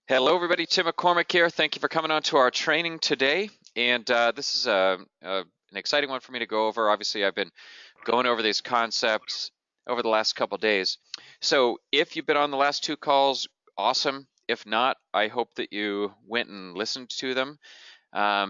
Hello, everybody. Tim McCormick here. Thank you for coming on to our training today. And this is an exciting one for me to go over. Obviously, I've been going over these concepts over the last couple days. So if you've been on the last two calls, awesome. If not, I hope that you went and listened to them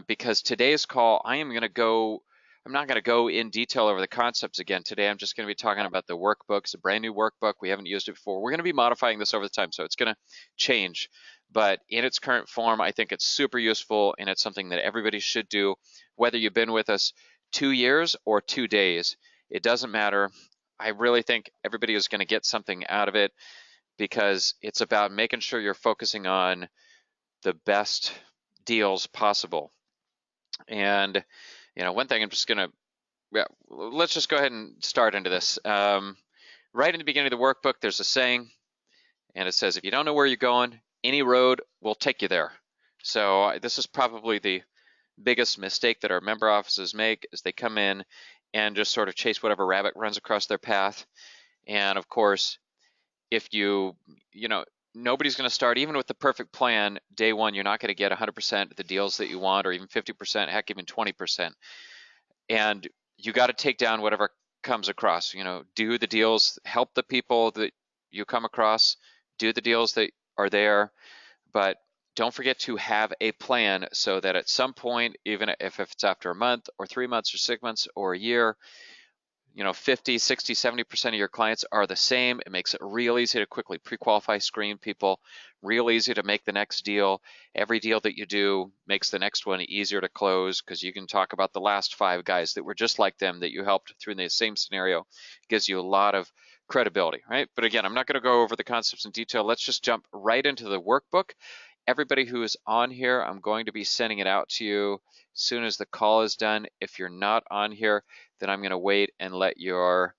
because today's call, I'm not going to go in detail over the concepts again today. I'm just going to be talking about the workbook. It's a brand new workbook. We haven't used it before. We're going to be modifying this over the time, so it's going to change. But in its current form, I think it's super useful, and it's something that everybody should do, whether you've been with us 2 years or 2 days. It doesn't matter. I really think everybody is going to get something out of it because it's about making sure you're focusing on the best deals possible. And one thing I'm just gonna, yeah, let's just go ahead and start into this. Right in the beginning of the workbook, there's a saying, and it says, if you don't know where you're going, any road will take you there. So this is probably the biggest mistake that our member offices make is they come in and just sort of chase whatever rabbit runs across their path. And of course, if nobody's going to start even with the perfect plan day one. You're not going to get 100% of the deals that you want, or even 50%, heck, even 20%. And you got to take down whatever comes across. Do the deals, help the people that you come across, do the deals that are there, but don't forget to have a plan so that at some point, even if it's after a month or 3 months or 6 months or a year, 50, 60, 70% of your clients are the same. It makes it real easy to quickly pre-qualify, screen people, real easy to make the next deal. Every deal that you do makes the next one easier to close because you can talk about the last 5 guys that were just like them that you helped through the same scenario. It gives you a lot of credibility, right? But again, I'm not going to go over the concepts in detail. Let's just jump right into the workbook. Everybody who is on here, I'm going to be sending it out to you as soon as the call is done. If you're not on here, then I'm going to wait and let your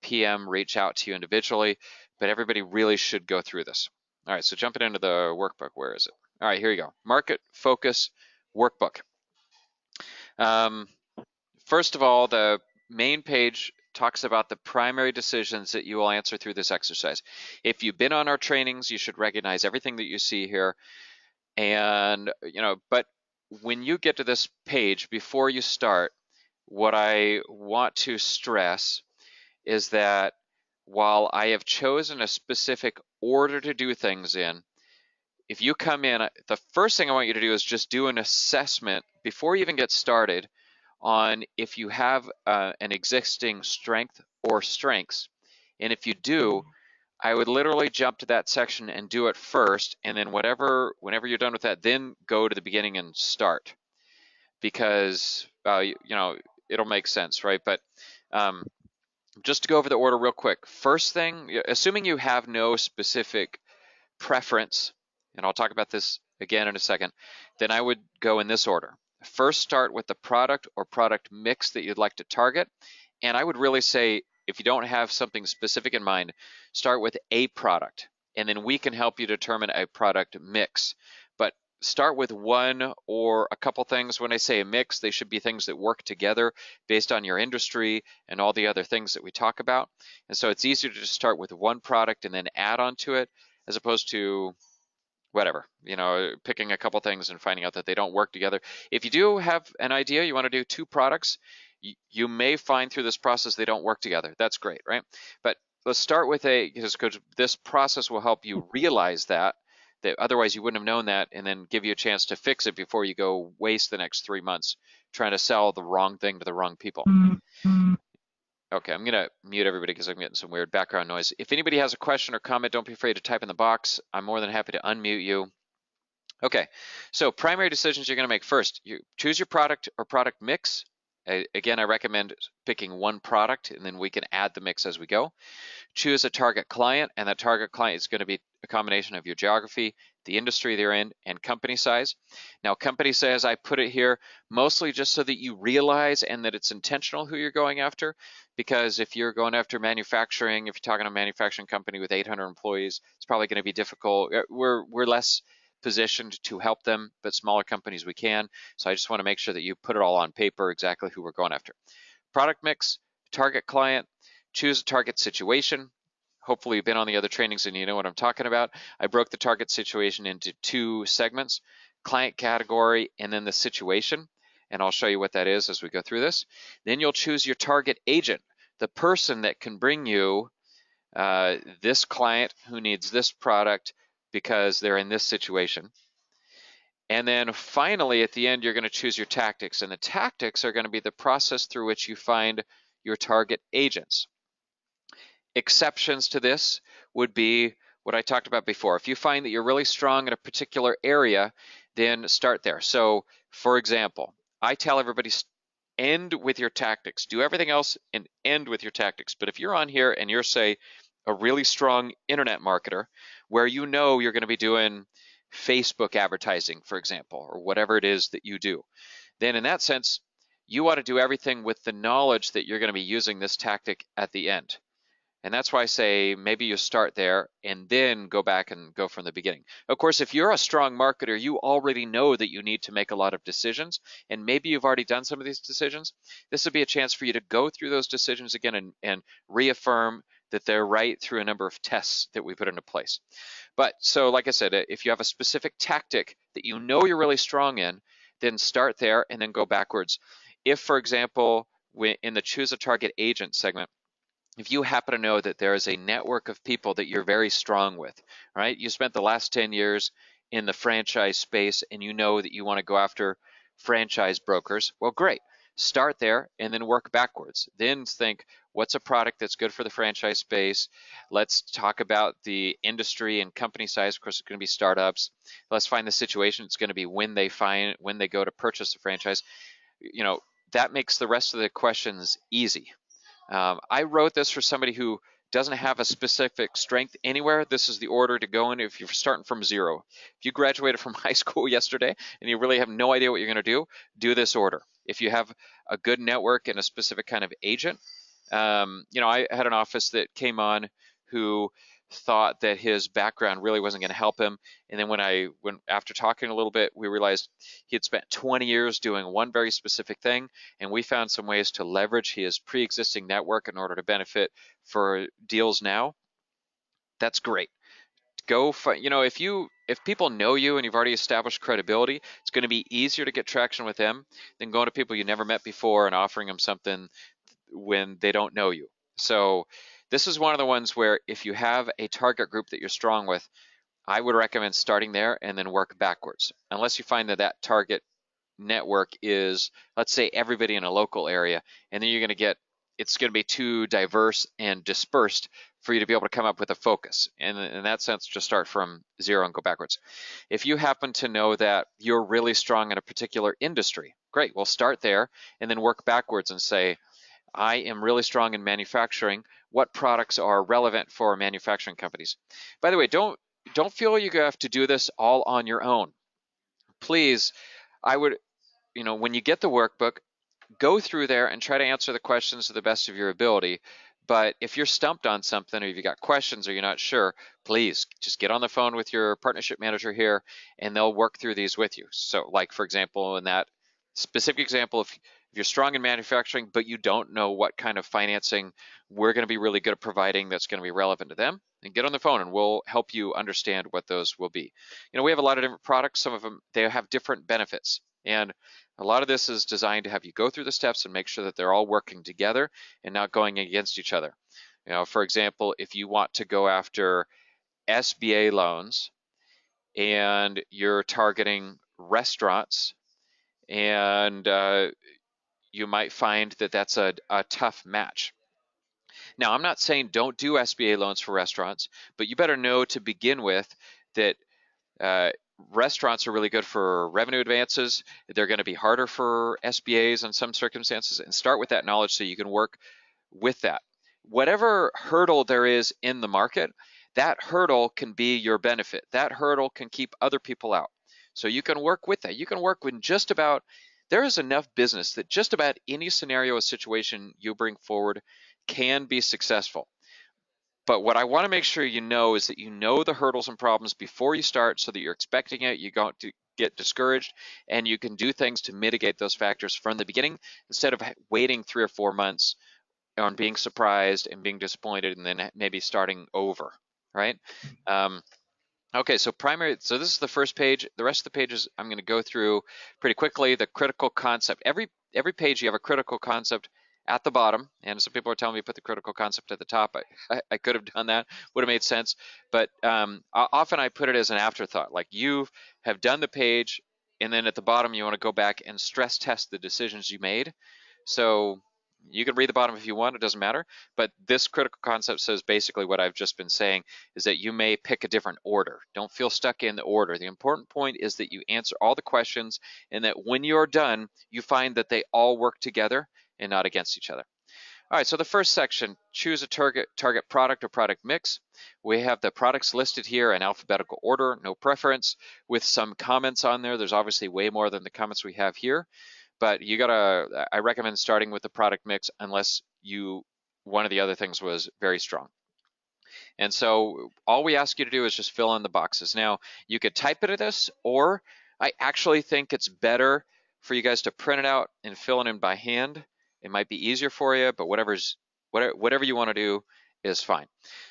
PM reach out to you individually. But everybody really should go through this. All right, so jumping into the workbook, where is it? All right, here you go. Market Focus Workbook. First of all, the main page talks about the primary decisions that you will answer through this exercise. If you've been on our trainings, you should recognize everything that you see here. And, but when you get to this page, before you start, what I want to stress is that while I have chosen a specific order to do things in, if you come in, the first thing I want you to do is just do an assessment before you even get started on if you have an existing strength or strengths. And if you do, I would literally jump to that section and do it first, and then whenever you're done with that, then go to the beginning and start, because it'll make sense, right? But just to go over the order real quick. First thing, assuming you have no specific preference, and I'll talk about this again in a second, then I would go in this order. First, start with the product or product mix that you'd like to target, and I would really say, if you don't have something specific in mind, start with a product, and then we can help you determine a product mix. But start with one or a couple things. When I say a mix, they should be things that work together based on your industry and all the other things that we talk about. And so it's easier to just start with one product and then add on to it, as opposed to whatever, picking a couple things and finding out that they don't work together. If you do have an idea, you want to do 2 products, you may find through this process they don't work together. That's great, right? But let's start with because this process will help you realize that otherwise you wouldn't have known that, and then give you a chance to fix it before you go waste the next 3 months trying to sell the wrong thing to the wrong people. Okay, I'm gonna mute everybody because I'm getting some weird background noise. If anybody has a question or comment, don't be afraid to type in the box. I'm more than happy to unmute you. Okay, so primary decisions you're gonna make. First, you choose your product or product mix. Again, I recommend picking one product, and then we can add the mix as we go. Choose a target client, and that target client is going to be a combination of your geography, the industry they're in, and company size. Now, company size, I put it here mostly just so that you realize and that it's intentional who you're going after, because if you're going after manufacturing, if you're talking to a manufacturing company with 800 employees, it's probably going to be difficult. We're less positioned to help them, but smaller companies we can. So I just want to make sure that you put it all on paper exactly who we're going after. Product mix, target client, choose a target situation. hopefully you've been on the other trainings and you know what I'm talking about. I broke the target situation into 2 segments, client category and then the situation. And I'll show you what that is as we go through this. Then you'll choose your target agent, the person that can bring you this client who needs this product because they're in this situation. And then finally, at the end, you're going to choose your tactics. And the tactics are going to be the process through which you find your target agents. Exceptions to this would be what I talked about before. If you find that you're really strong in a particular area, then start there. So, for example, I tell everybody end with your tactics. Do everything else and end with your tactics. But if you're on here and you're, say, a really strong internet marketer where you know you're going to be doing Facebook advertising, for example, or whatever it is that you do, then in that sense, you want to do everything with the knowledge that you're going to be using this tactic at the end. And that's why I say maybe you start there and then go back and go from the beginning. Of course, if you're a strong marketer, you already know that you need to make a lot of decisions, and maybe you've already done some of these decisions. This would be a chance for you to go through those decisions again and reaffirm that they're right through a number of tests that we put into place. But so like I said, if you have a specific tactic that you know you're really strong in, then start there and then go backwards. If, for example, in the choose a target agent segment, if you happen to know that there is a network of people that you're very strong with, right? You spent the last 10 years in the franchise space and you know that you want to go after franchise brokers, well, great. Start there and then work backwards. Then think, what's a product that's good for the franchise space? Let's talk about the industry and company size. Of course, it's going to be startups. Let's find the situation. It's going to be when they go to purchase a franchise. You know, that makes the rest of the questions easy. I wrote this for somebody who doesn't have a specific strength anywhere. This is the order to go in if you're starting from 0. If you graduated from high school yesterday and you really have no idea what you're going to do this order. If you have a good network and a specific kind of agent, you know, I had an office that came on who thought that his background really wasn't going to help him. And then when after talking a little bit, we realized he had spent 20 years doing one very specific thing, and we found some ways to leverage his pre-existing network in order to benefit for deals now. That's great. Go find, you know, if people know you and you've already established credibility, it's going to be easier to get traction with them than going to people you never met before and offering them something when they don't know you. So this is one of the ones where if you have a target group that you're strong with, I would recommend starting there and then work backwards. Unless you find that target network is, let's say, everybody in a local area, and then it's going to be too diverse and dispersed for you to be able to come up with a focus. And in that sense, just start from 0 and go backwards. If you happen to know that you're really strong in a particular industry, great, we'll start there and then work backwards and say, I am really strong in manufacturing. What products are relevant for manufacturing companies? By the way, don't feel you have to do this all on your own. Please, I would, you know, when you get the workbook, go through there and try to answer the questions to the best of your ability. But if you're stumped on something or if you got questions or you're not sure, please just get on the phone with your partnership manager here and they'll work through these with you. So like, for example, in that specific example, if you're strong in manufacturing, but you don't know what kind of financing we're going to be really good at providing that's going to be relevant to them, then get on the phone and we'll help you understand what those will be. You know, we have a lot of different products. Some of them, they have different benefits. And a lot of this is designed to have you go through the steps and make sure that they're all working together and not going against each other. You know, for example, if you want to go after SBA loans and you're targeting restaurants, and you might find that that's a tough match. Now, I'm not saying don't do SBA loans for restaurants, but you better know to begin with that restaurants are really good for revenue advances. They're going to be harder for SBAs in some circumstances, and start with that knowledge so you can work with that. Whatever hurdle there is in the market, that hurdle can be your benefit. That hurdle can keep other people out. So you can work with that. You can work with just about, there is enough business that just about any scenario or situation you bring forward can be successful. But what I want to make sure you know is that you know the hurdles and problems before you start so that you're expecting it, you don't get discouraged, and you can do things to mitigate those factors from the beginning instead of waiting 3 or 4 months on being surprised and being disappointed and then maybe starting over, right? Okay, so this is the first page. The rest of the pages I'm going to go through pretty quickly. The critical concept. Every page you have a critical concept at the bottom, and some people are telling me put the critical concept at the top. I could have done that, would have made sense, but often I put it as an afterthought. Like you have done the page, and then at the bottom you want to go back and stress test the decisions you made. So you can read the bottom if you want, it doesn't matter. But this critical concept says basically what I've just been saying is that you may pick a different order. Don't feel stuck in the order. The important point is that you answer all the questions and that when you're done, you find that they all work together and not against each other. All right, so the first section, choose a target product or product mix. We have the products listed here in alphabetical order, no preference, with some comments on there. There's obviously way more than the comments we have here. But I recommend starting with the product mix unless one of the other things was very strong. And so all we ask you to do is just fill in the boxes. Now, you could type it at this, or I actually think it's better for you guys to print it out and fill it in by hand. It might be easier for you, but whatever you want to do is fine.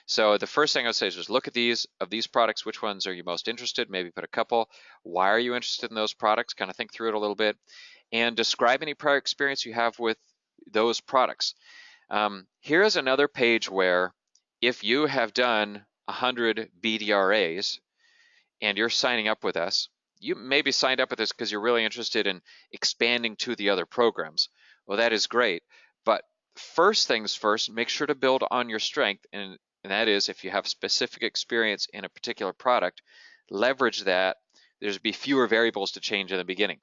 So the first thing I would say is just look at these products, which ones are you most interested? Maybe put a couple. Why are you interested in those products? Kind of think through it a little bit. And describe any prior experience you have with those products. Here's another page where if you have done 100 BDRAs and you're signing up with us, you maybe signed up with us because you're really interested in expanding to the other programs. Well, that is great. But first things first, make sure to build on your strength. And that is if you have specific experience in a particular product, leverage that. There's be fewer variables to change in the beginning.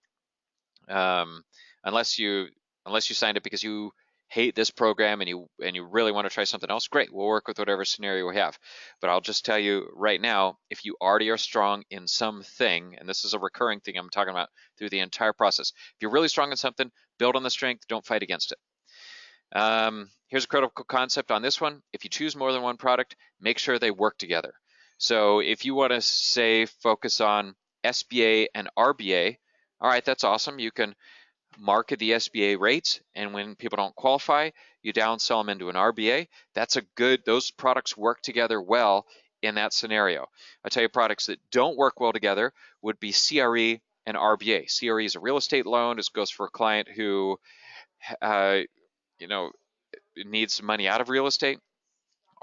Unless you signed up because you hate this program and you really want to try something else, great. We'll work with whatever scenario we have. But I'll just tell you right now, if you already are strong in something, and this is a recurring thing I'm talking about through the entire process, if you're really strong in something, build on the strength, don't fight against it. Here's a critical concept on this one. If you choose more than one product, make sure they work together. So if you want to say focus on SBA and RBA, all right, that's awesome. You can market the SBA rates, and when people don't qualify, you downsell them into an RBA. Those products work together well in that scenario. I tell you, products that don't work well together would be CRE and RBA. CRE is a real estate loan. This goes for a client who, needs money out of real estate.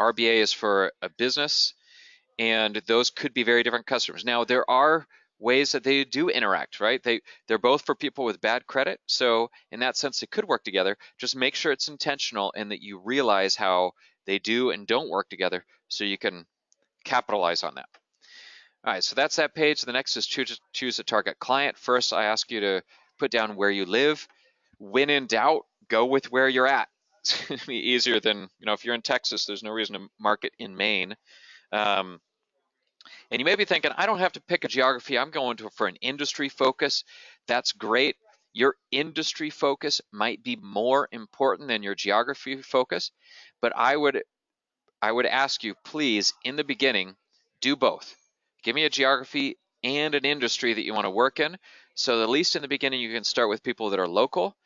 RBA is for a business, and those could be very different customers. Now, there are ways that they do interact, right? They're both for people with bad credit. So in that sense, they could work together. Just make sure it's intentional and that you realize how they do and don't work together so you can capitalize on that. All right, so that's that page. The next is choose a target client. First, I ask you to put down where you live. When in doubt, go with where you're at. It's going to be easier than, if you're in Texas, there's no reason to market in Maine. And you may be thinking, I don't have to pick a geography. I'm going for an industry focus. That's great. Your industry focus might be more important than your geography focus, but I would ask you, please, in the beginning, do both. Give me a geography and an industry that you want to work in. So at least in the beginning, you can start with people that are local,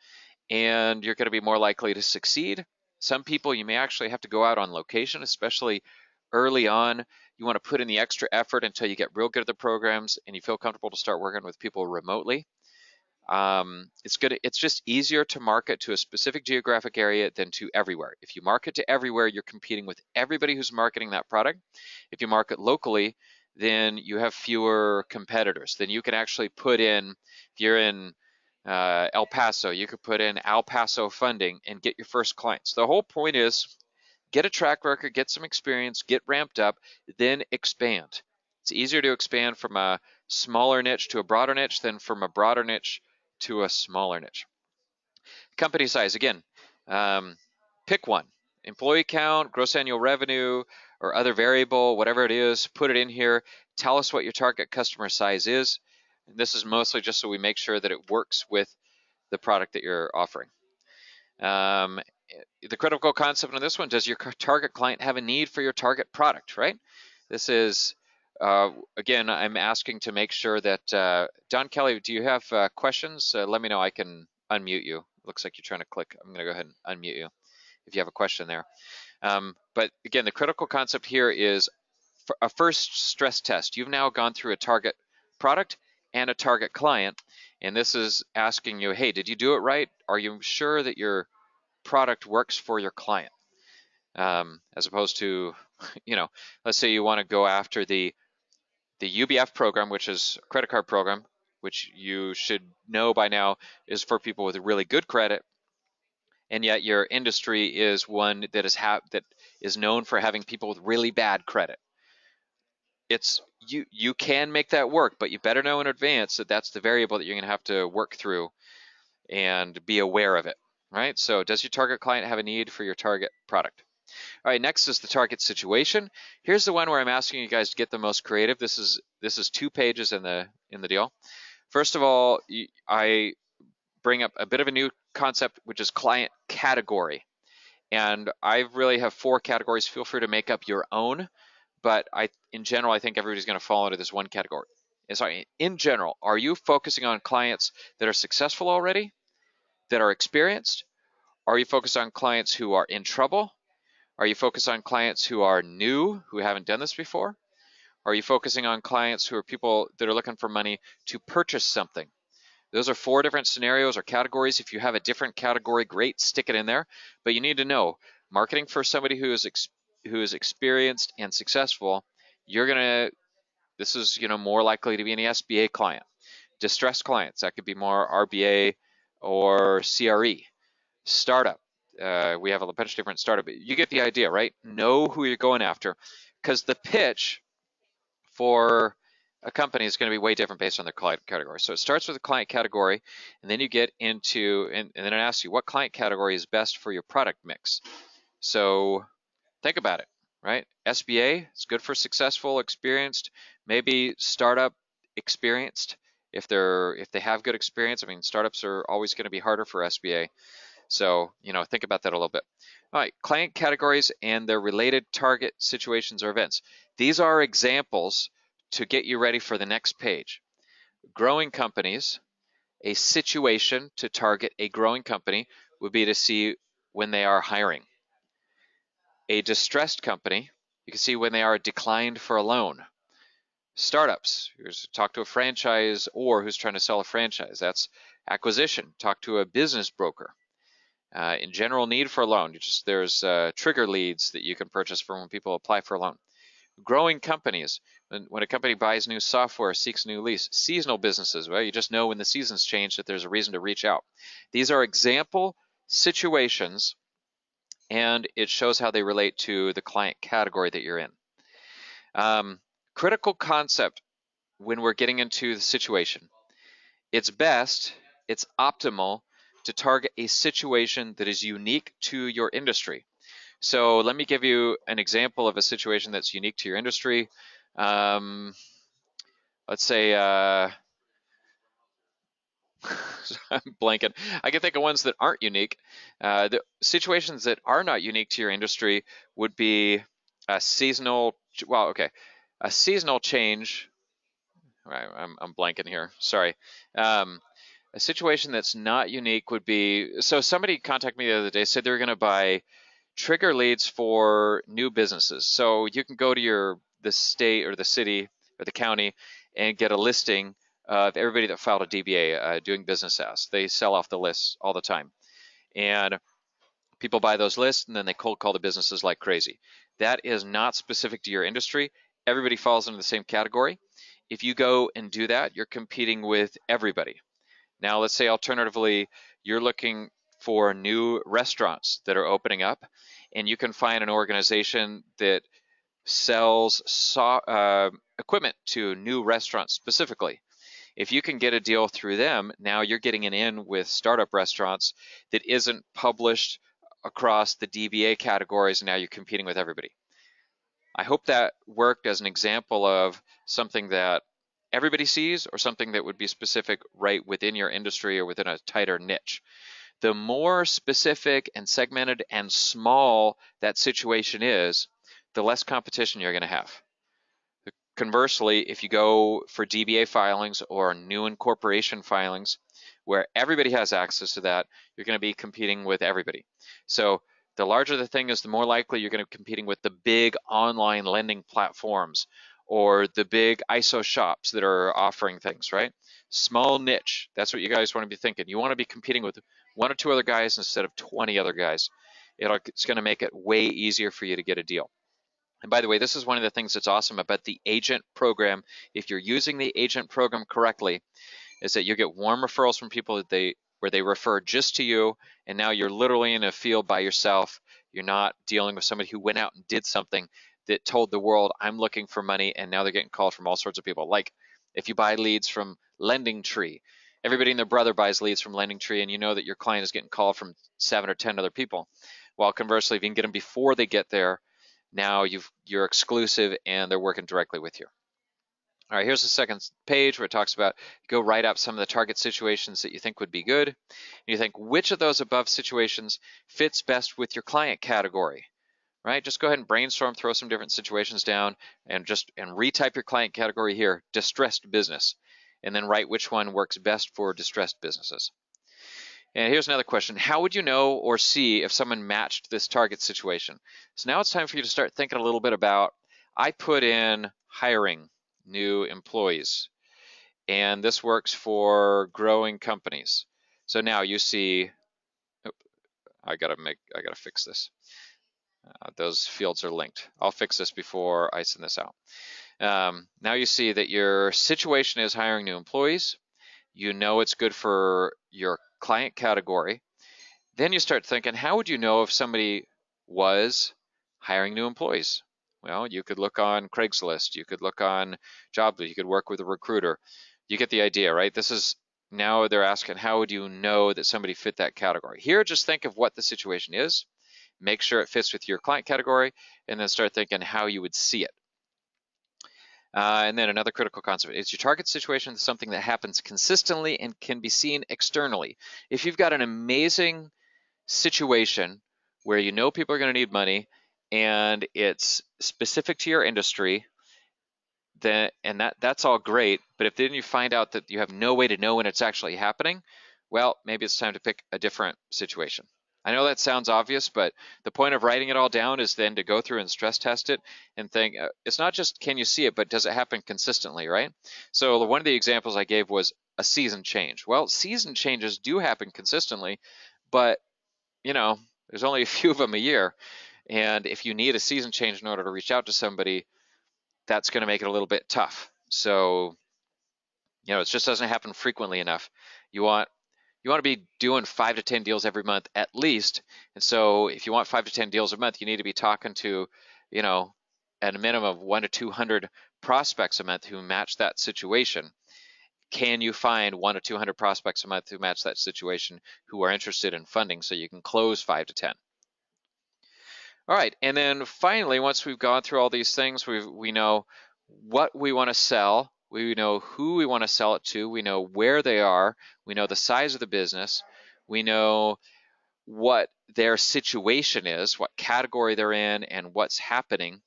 and you're going to be more likely to succeed. Some people, you may actually have to go out on location, especially early on. You want to put in the extra effort until you get real good at the programs and you feel comfortable to start working with people remotely. It's just easier to market to a specific geographic area than to everywhere. If you market to everywhere, you're competing with everybody who's marketing that product. If you market locally, then you have fewer competitors. Then you can actually put in, if you're in El Paso, you could put in El Paso funding and get your first clients. The whole point is get a track record, get some experience, get ramped up, then expand. It's easier to expand from a smaller niche to a broader niche than from a broader niche to a smaller niche. Company size, again, pick one. Employee count, gross annual revenue, or other variable, whatever it is, put it in here. Tell us what your target customer size is. And this is mostly just so we make sure that it works with the product that you're offering. The critical concept on this one, does your target client have a need for your target product, right? This is, again, I'm asking to make sure that, Don Kelly, do you have questions? Let me know, I can unmute you. Looks like you're trying to click. I'm gonna go ahead and unmute you. if you have a question there. But again, the critical concept here is a first stress test. You've now gone through a target product and a target client, and this is asking you, hey, did you do it right? Are you sure that your product works for your client? As opposed to, let's say you want to go after the UBF program, which is a credit card program, which you should know by now is for people with really good credit, and yet your industry is one that is known for having people with really bad credit. You can make that work, but you better know in advance that that's the variable that you're going to have to work through and be aware of it, right? So does your target client have a need for your target product? All right, next is the target situation. Here's the one where I'm asking you guys to get the most creative. This is 2 pages in the deal. First of all, I bring up a bit of a new concept, which is client category. And I really have 4 categories. Feel free to make up your own, but in general, I think everybody's going to fall into this one category. Sorry, in general, are you focusing on clients that are successful already, that are experienced? Are you focused on clients who are in trouble? Are you focused on clients who are new, who haven't done this before? Are you focusing on clients who are people that are looking for money to purchase something? Those are 4 different scenarios or categories. If you have a different category, great, stick it in there. But you need to know, marketing for somebody who is experienced and successful, this is more likely to be an SBA client. Distressed clients, that could be more RBA or CRE. Startup, we have a bunch of different startup. You get the idea, right? Know who you're going after, because the pitch for a company is going to be way different based on their client category. So it starts with a client category, and then you get into, and then it asks you what client category is best for your product mix. So think about it, right? SBA is good for successful, experienced, maybe startup experienced. If they have good experience, I mean, startups are always going to be harder for SBA. So, think about that a little bit. All right, client categories and their related target situations or events. These are examples to get you ready for the next page. Growing companies, a situation to target a growing company would be to see when they are hiring. A distressed company, you can see when they are declined for a loan. Startups, here's talk to a franchise or who's trying to sell a franchise. That's acquisition. Talk to a business broker. In general, need for a loan. There's trigger leads that you can purchase for when people apply for a loan. Growing companies, when a company buys new software, seeks new lease. Seasonal businesses, well, you just know when the seasons change that there's a reason to reach out. These are example situations, and it shows how they relate to the client category that you're in. Critical concept when we're getting into the situation. It's optimal to target a situation that is unique to your industry. So let me give you an example of a situation that's unique to your industry. Let's say, I'm blanking. I can think of ones that aren't unique. The situations that are not unique to your industry would be a seasonal, a seasonal change. I'm blanking here, sorry. A situation that's not unique would be, so somebody contacted me the other day, said they were going to buy trigger leads for new businesses. So you can go to the state or the city or the county and get a listing of everybody that filed a DBA doing business as. They sell off the lists all the time. And people buy those lists and then they cold call the businesses like crazy. That is not specific to your industry. Everybody falls into the same category. If you go and do that, you're competing with everybody. Now, let's say alternatively, you're looking for new restaurants that are opening up, and you can find an organization that sells equipment to new restaurants specifically. If you can get a deal through them, now you're getting an in with startup restaurants that isn't published across the DBA categories, and now you're competing with everybody. I hope that worked as an example of something that everybody sees or something that would be specific right within your industry or within a tighter niche. The more specific and segmented and small that situation is, the less competition you're going to have. Conversely, if you go for DBA filings or new incorporation filings where everybody has access to that, you're going to be competing with everybody. So The larger the thing is, the more likely you're going to be competing with the big online lending platforms or the big ISO shops that are offering things, right? Small niche, that's what you guys want to be thinking. You want to be competing with 1 or 2 other guys instead of 20 other guys. It's going to make it way easier for you to get a deal. And by the way, this is one of the things that's awesome about the agent program. If you're using the agent program correctly, is that you get warm referrals from people where they refer just to you, and now you're literally in a field by yourself. You're not dealing with somebody who went out and did something that told the world, I'm looking for money, and now they're getting called from all sorts of people. Like if you buy leads from Lending Tree, everybody and their brother buys leads from Lending Tree, and you know that your client is getting called from 7 or 10 other people. While conversely, if you can get them before they get there, now you're exclusive and they're working directly with you. All right, here's the second page where it talks about, go write up some of the target situations that you think would be good. And you think, which of those above situations fits best with your client category, right? Just go ahead and brainstorm, throw some different situations down, and retype your client category here, distressed business, and then write which one works best for distressed businesses. And here's another question. How would you know or see if someone matched this target situation? So now it's time for you to start thinking a little bit about, I put in hiring new employees, and this works for growing companies. So now you see, I gotta fix this. Those fields are linked. I'll fix this before I send this out. Now you see that your situation is hiring new employees. You know it's good for your client category. Then you start thinking, how would you know if somebody was hiring new employees? Well, you could look on Craigslist, you could look on Jobly, you could work with a recruiter. You get the idea, right? This is, now they're asking, how would you know that somebody fit that category? Here, just think of what the situation is, make sure it fits with your client category, and then start thinking how you would see it. And then another critical concept is your target situation is something that happens consistently and can be seen externally. If you've got an amazing situation where you know people are going to need money and it's specific to your industry, then that's all great. But if then you find out that you have no way to know when it's actually happening, well, maybe it's time to pick a different situation. I know that sounds obvious, but the point of writing it all down is then to go through and stress test it and think, it's not just can you see it, but does it happen consistently, right? So one of the examples I gave was a season change. Well, season changes do happen consistently, but there's only a few of them a year. And if you need a season change in order to reach out to somebody, that's going to make it a little bit tough. So, it just doesn't happen frequently enough. You want to be doing 5 to 10 deals every month at least. And so if you want 5 to 10 deals a month, you need to be talking to, at a minimum of 1 to 200 prospects a month who match that situation. Can you find 1 to 200 prospects a month who match that situation who are interested in funding so you can close 5 to 10? All right, and then finally, once we've gone through all these things, we know what we want to sell, we know who we want to sell it to, we know where they are, we know the size of the business, we know what their situation is, what category they're in, and what's happening.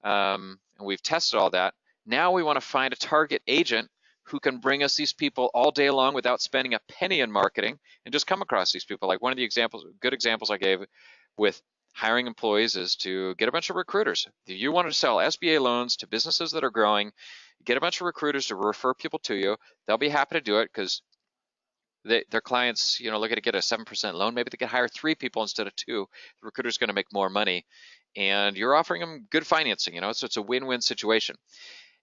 And we've tested all that. Now we want to find a target agent who can bring us these people all day long without spending a penny in marketing and just come across these people. Like one of the good examples I gave with hiring employees is to get a bunch of recruiters. If you want to sell SBA loans to businesses that are growing, get a bunch of recruiters to refer people to you. They'll be happy to do it because their clients, looking to get a 7% loan. Maybe they can hire 3 people instead of 2. The recruiter's going to make more money, and you're offering them good financing. So it's a win-win situation.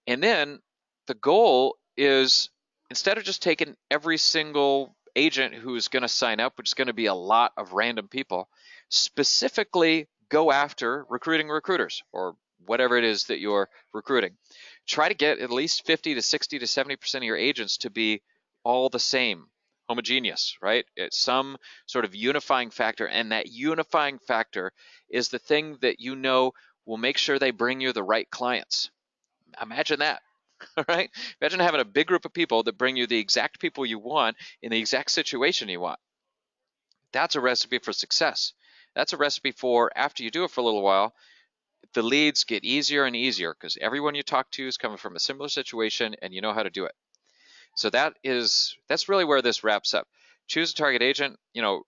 And then the goal is, instead of just taking every single agent who's going to sign up, which is going to be a lot of random people, specifically go after recruiting recruiters or whatever it is that you're recruiting. Try to get at least 50 to 60 to 70% of your agents to be all the same, homogeneous, right? It's some sort of unifying factor, and that unifying factor is the thing that will make sure they bring you the right clients. Imagine that. All right. Imagine having a big group of people that bring you the exact people you want in the exact situation you want. That's a recipe for success. That's a recipe for, after you do it for a little while, the leads get easier and easier because everyone you talk to is coming from a similar situation and you know how to do it. So that's really where this wraps up. choose a target agent,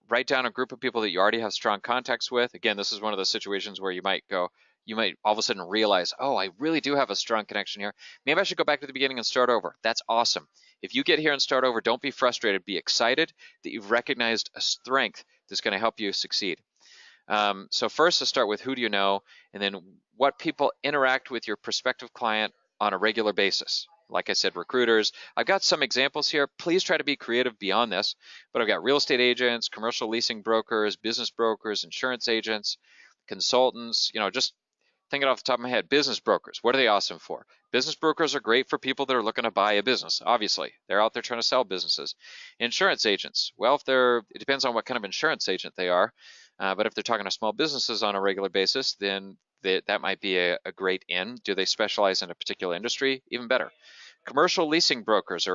write down a group of people that you already have strong contacts with. Again, this is one of those situations where you might all of a sudden realize, oh, I really do have a strong connection here. Maybe I should go back to the beginning and start over. That's awesome. If you get here and start over, don't be frustrated. Be excited that you've recognized a strength that's going to help you succeed. So first, let's start with who do you know, and then what people interact with your prospective client on a regular basis. Like I said, recruiters. I've got some examples here. Please try to be creative beyond this, but I've got real estate agents, commercial leasing brokers, business brokers, insurance agents, consultants, just thinking off the top of my head, business brokers. What are they awesome for? Business brokers are great for people that are looking to buy a business. Obviously, they're out there trying to sell businesses. Insurance agents. Well, it depends on what kind of insurance agent they are. But if they're talking to small businesses on a regular basis, then that might be a great in. Do they specialize in a particular industry? Even better. Commercial leasing brokers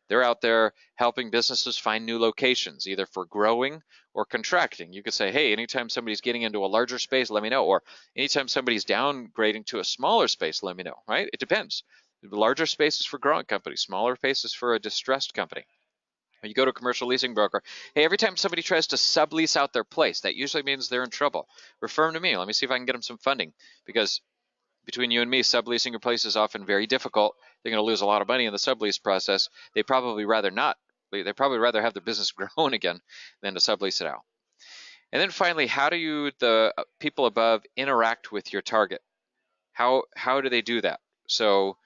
they're out there helping businesses find new locations, either for growing or contracting. You could say, hey, anytime somebody's getting into a larger space, let me know. Or anytime somebody's downgrading to a smaller space, let me know, right? It depends. The larger space is for growing companies, smaller space is for a distressed company. When you go to a commercial leasing broker, hey, every time somebody tries to sublease out their place, that usually means they're in trouble. Refer them to me. Let me see if I can get them some funding, because between you and me, subleasing your place is often very difficult. They're going to lose a lot of money in the sublease process. They'd probably rather not. They'd probably rather have the business grown again than to sublease it out. And then finally, how do the people above interact with your target? How do they do that? So,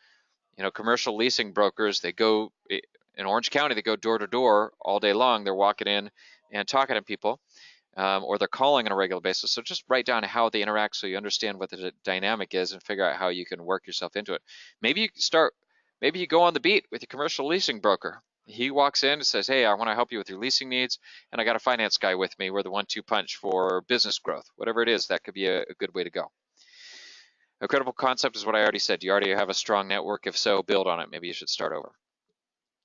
commercial leasing brokers, they go in Orange County, they go door to door all day long. They're walking in and talking to people. Or they're calling on a regular basis. So just write down how they interact so you understand what the dynamic is and figure out how you can work yourself into it. Maybe you go on the beat with your commercial leasing broker. He walks in and says, hey, I want to help you with your leasing needs, and I got a finance guy with me. We're the 1-2 punch for business growth. Whatever it is, that could be a good way to go. A credible concept is what I already said. Do you already have a strong network? If so, build on it. Maybe you should start over.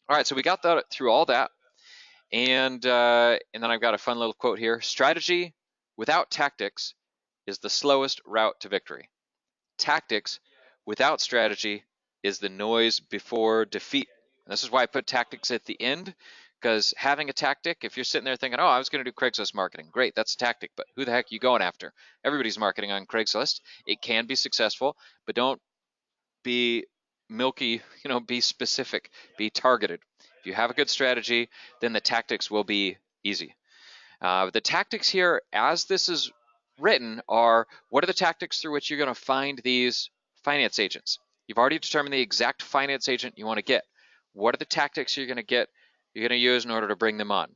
All right, so we got through all that. And then I've got a fun little quote here. Strategy without tactics is the slowest route to victory. Tactics without strategy is the noise before defeat. And this is why I put tactics at the end, because having a tactic, if you're sitting there thinking, oh, I was going to do Craigslist marketing, great, that's a tactic, but who the heck are you going after? Everybody's marketing on Craigslist. It can be successful, but don't be milky, be specific, be targeted. If you have a good strategy, then the tactics will be easy. The tactics here, as this is written, are what are the tactics through which you're going to find these finance agents? You've already determined the exact finance agent you want to get. What are the tactics you're going to use in order to bring them on?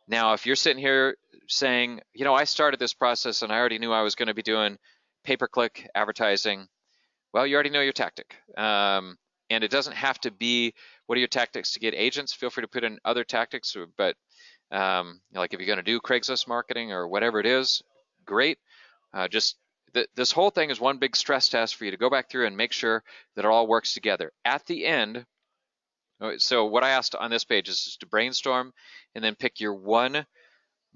Now, if you're sitting here saying, I started this process and I already knew I was going to be doing pay-per-click advertising, well, you already know your tactic. And it doesn't have to be, what are your tactics to get agents? Feel free to put in other tactics, but like if you're going to do Craigslist marketing or whatever it is, great. This whole thing is one big stress test for you to go back through and make sure that it all works together. At the end, so what I asked on this page is just to brainstorm and then pick your one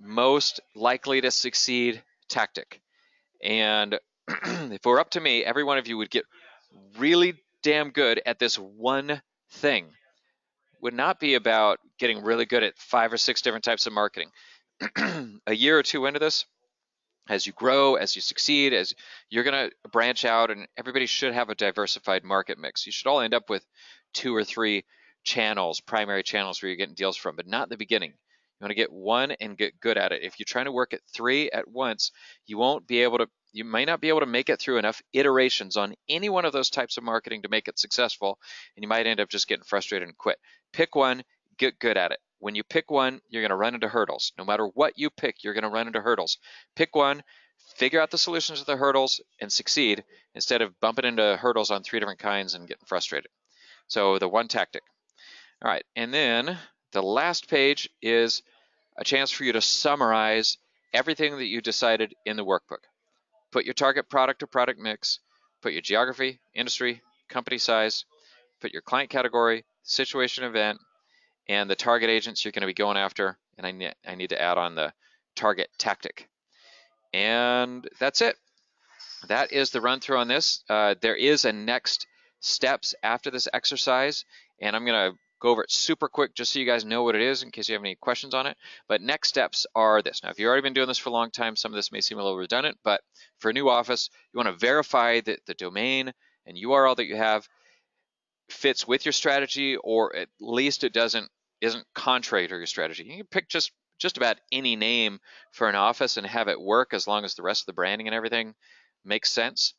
most likely to succeed tactic. And if it were up to me, every one of you would get really damn good at this one thing. Would not be about getting really good at 5 or 6 different types of marketing. A year or two into this, as you grow, as you succeed, as you're going to branch out, and everybody should have a diversified market mix. You should all end up with 2 or 3 channels, primary channels where you're getting deals from, but not in the beginning. You want to get one and get good at it. If you're trying to work at 3 at once, you might not be able to make it through enough iterations on any one of those types of marketing to make it successful, and you might end up just getting frustrated and quit. Pick one, get good at it. When you pick one, you're going to run into hurdles. No matter what you pick, you're going to run into hurdles. Pick one, figure out the solutions to the hurdles, and succeed instead of bumping into hurdles on 3 different kinds and getting frustrated. So the one tactic. All right, and then the last page is a chance for you to summarize everything that you decided in the workbook. Put your target product or product mix, put your geography, industry, company size, put your client category, situation event, and the target agents you're going to be going after, and I need to add on the target tactic. And that's it. That is the run through on this. There is a next steps after this exercise, and I'm going to go over it super quick just so you guys know what it is in case you have any questions on it. But next steps are this. Now, if you've already been doing this for a long time, some of this may seem a little redundant, but for a new office, you want to verify that the domain and URL that you have fits with your strategy, or at least it isn't contrary to your strategy. You can pick just about any name for an office and have it work as long as the rest of the branding and everything makes sense.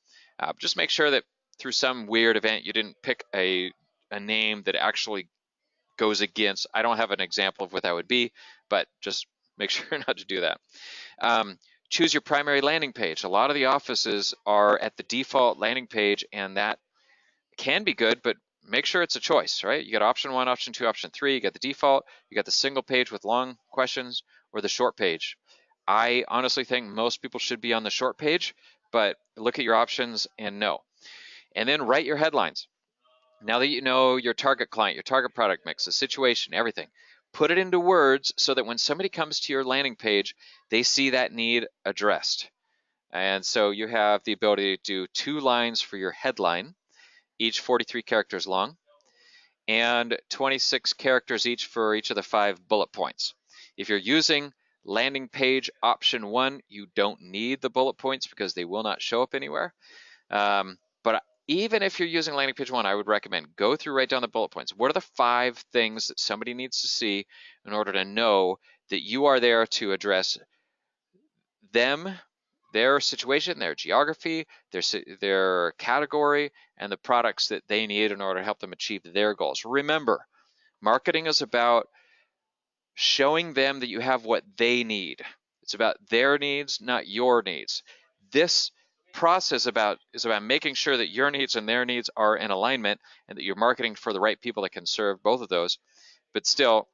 Just make sure that through some weird event you didn't pick a name that actually goes against. I don't have an example of what that would be, but just make sure not to do that. Choose your primary landing page. A lot of the offices are at the default landing page, and that can be good, but make sure it's a choice, right? You got option 1, option 2, option 3. You got the default, you got the single page with long questions, or the short page. I honestly think most people should be on the short page, but look at your options and know. And then write your headlines. Now that you know your target client, your target product mix, the situation, everything, put it into words so that when somebody comes to your landing page, they see that need addressed. And so you have the ability to do 2 lines for your headline, each 43 characters long, and 26 characters each for each of the 5 bullet points. If you're using landing page option 1, you don't need the bullet points because they will not show up anywhere. But even if you're using landing page 1, I would recommend go through, write down the bullet points. What are the 5 things that somebody needs to see in order to know that you are there to address them, their situation, their geography, their category, and the products that they need in order to help them achieve their goals. Remember, marketing is about showing them that you have what they need. It's about their needs, not your needs. This process is about making sure that your needs and their needs are in alignment and that you're marketing for the right people that can serve both of those. But still,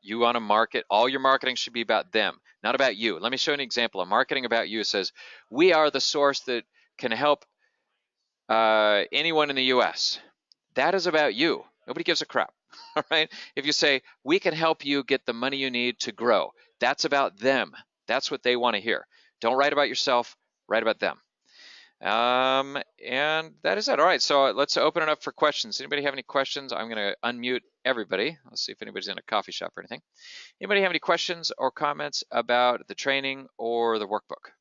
you want to market, all your marketing should be about them, not about you. Let me show you an example. A marketing about you says, we are the source that can help anyone in the US. That is about you. Nobody gives a crap, all right? If you say, we can help you get the money you need to grow, that's about them. That's what they want to hear. Don't write about yourself, write about them. And that is it. All right, so let's open it up for questions. Anybody have any questions? I'm going to unmute everybody. Let's see if anybody's in a coffee shop or anything. Anybody have any questions or comments about the training or the workbook?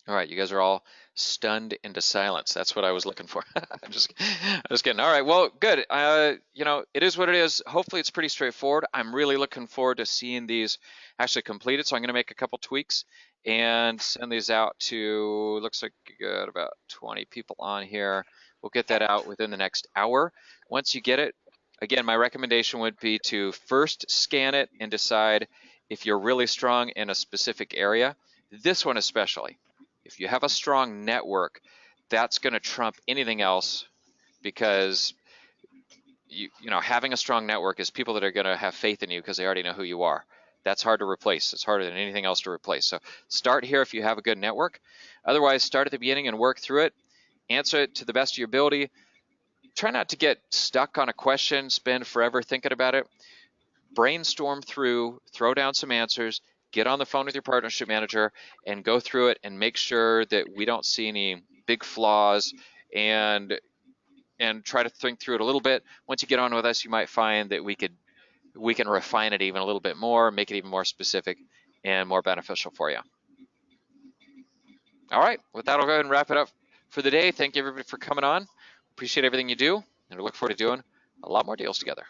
All right, you guys are all stunned into silence. That's what I was looking for. I'm just kidding. All right, well, good. You know, it is what it is. Hopefully it's pretty straightforward. I'm really looking forward to seeing these actually completed. So I'm going to make a couple tweaks and send these out to, looks like you got about 20 people on here. We'll get that out within the next hour. Once you get it, again, my recommendation would be to first scan it and decide if you're really strong in a specific area. This one especially. If you have a strong network, that's going to trump anything else, because you know, having a strong network is people that are going to have faith in you because they already know who you are. That's hard to replace. It's harder than anything else to replace. So start here if you have a good network. Otherwise, start at the beginning and work through it. Answer it to the best of your ability. Try not to get stuck on a question, spend forever thinking about it. Brainstorm through, throw down some answers, get on the phone with your partnership manager and go through it and make sure that we don't see any big flaws, and try to think through it a little bit. Once you get on with us, you might find that we can refine it even a little bit more, make it even more specific and more beneficial for you. All right, with that, I'll go ahead and wrap it up for the day. Thank you everybody for coming on. Appreciate everything you do, and we look forward to doing a lot more deals together.